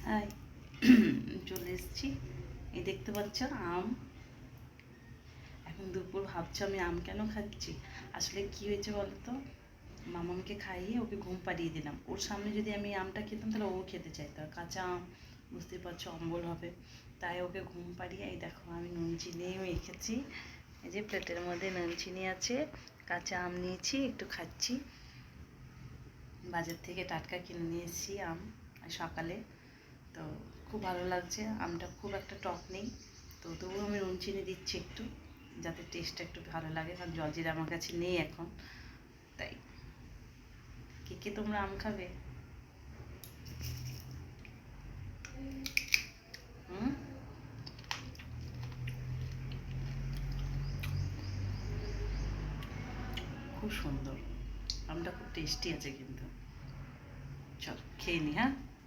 High চলে এসেছি। এই দেখতে পাচ্ছ আম। এখন দুপুর ভাবছো আমি আম কেন খাচ্ছি? আসলে কি হয়েছে বলতো, মামামকে খাইয়ে ওকে ঘুম পাড়িয়ে দিলাম। ওর সামনে যদি আমি আমটা খেতাম তাহলে ও খেতে চাইতো, আর কাঁচা আম বুঝতে পারছো অম্বল হবে। তাই ওকে ঘুম পাড়িয়ে এই দেখো আমি নুন চিনি মেখেছি। এই যে প্লেটের মধ্যে নুন চিনি আছে, কাঁচা আম নিয়েছি, একটু খাচ্ছি। বাজার থেকে টাটকা কিনে নিয়ে এসেছি আম সকালে। তো খুব ভালো লাগছে, আমটা খুব একটা টক নেই। তো তবুও আমি নুন চিনি দিচ্ছি একটু, যাতে টেস্টটা একটু ভালো লাগে, কারণ জলজিরা আমার কাছে নেই এখন। তাই কে কে তোমরা আম খাবে? হুম, খুব সুন্দর, আমটা খুব টেস্টি আছে কিন্তু। চল খেয়ে নি, হ্যাঁ।